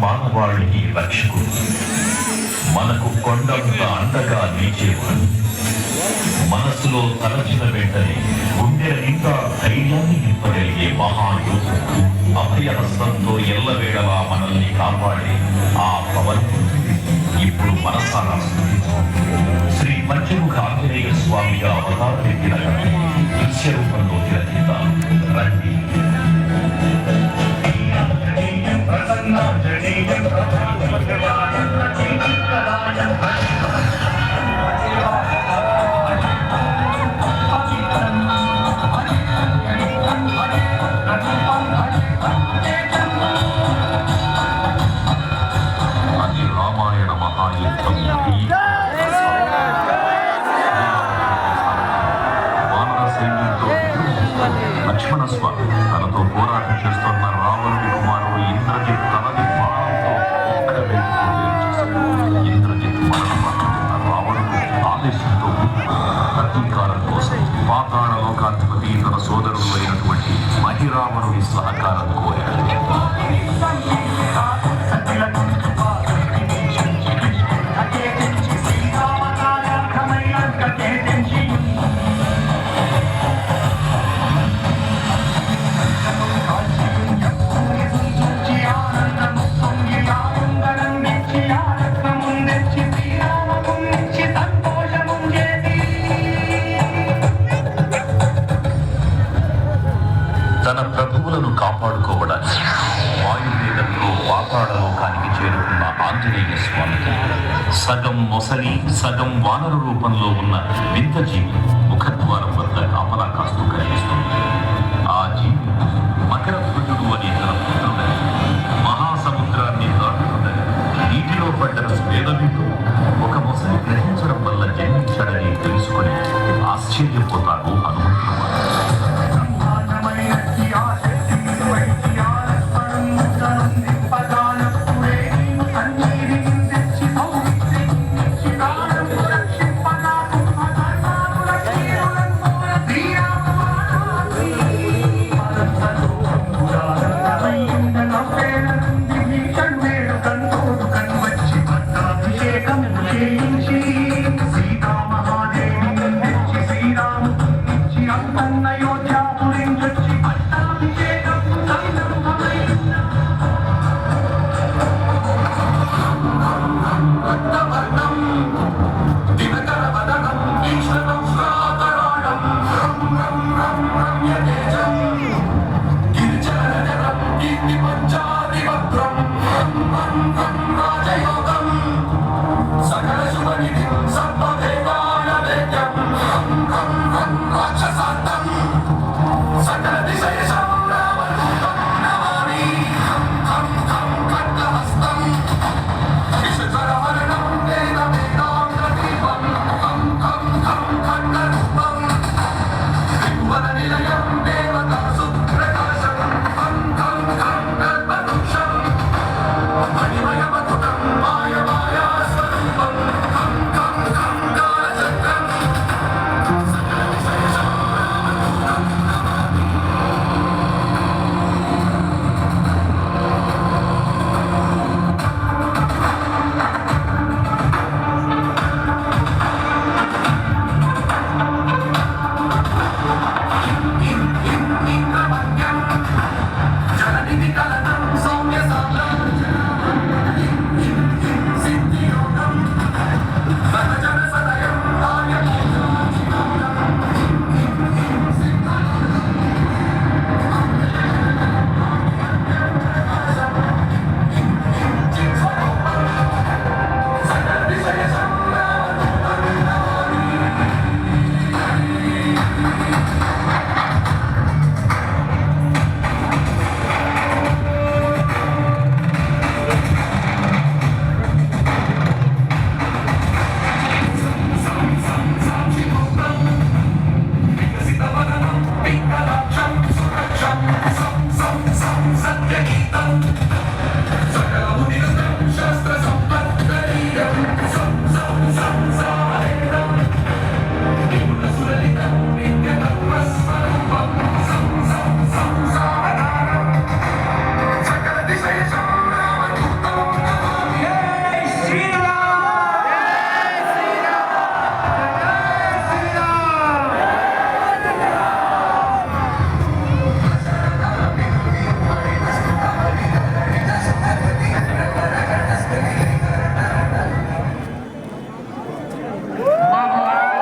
మానవాళికి రక్షకుడు, మనకు కొండంత అండగా నిలిచేవాడు. మనసులో తలచిన వెంటనే గుండె నిండా ధైర్యాన్ని నింపగలిగే మహాయోధుడు, అభయహస్తంతో ఎల్లవేళలా మనల్ని కాపాడే ఆ పవనపుత్రుడు ఇప్పుడు మనసారా శ్రీ పంచముఖ ఆంజనేయ స్వామిగా అవతారమెత్తిన దృశ్య రూపంలో తిలకిద్దాం రండి. అది రామాయణ మహాయుద్ధం. వానర సైన్యంతో లక్ష్మణ స్వామి తనతో పోరాటం చేస్తున్న రావణుడి కుమారుడు ఇంద్రజిత్ తనది బాణంతో ఒక్క వేటుతో ఇంద్రజిత్ మరణం రావణుడు ఆదేశంతో ప్రతీకారం కోసం పాతాళ లోకాధిపతి తన సోదరుడు అయినటువంటి మహిరావణుడి సహకారం కోరాడు. తన ప్రభువులను కాపాడుకోవడానికి వాయువేగంతో పాతాళలోకానికి చేరుకున్న ఆంజనేయ స్వామికి సగం మొసలి సగం వానర రూపంలో ఉన్న వింత జీవి ముఖద్వారం వద్ద కాపలా కాస్తూ కనిపిస్తుంది. ఆ జీవి మకర ధ్వజుడు అనే తన పుత్రుడని మహాసముద్రాన్ని దాటుతుందని నీటిలో పడ్డ స్వేదవితో ఒక మొసలి గ్రహించడం వల్ల జన్మించాడని తెలుసుకుని ఆశ్చర్యపోతాడు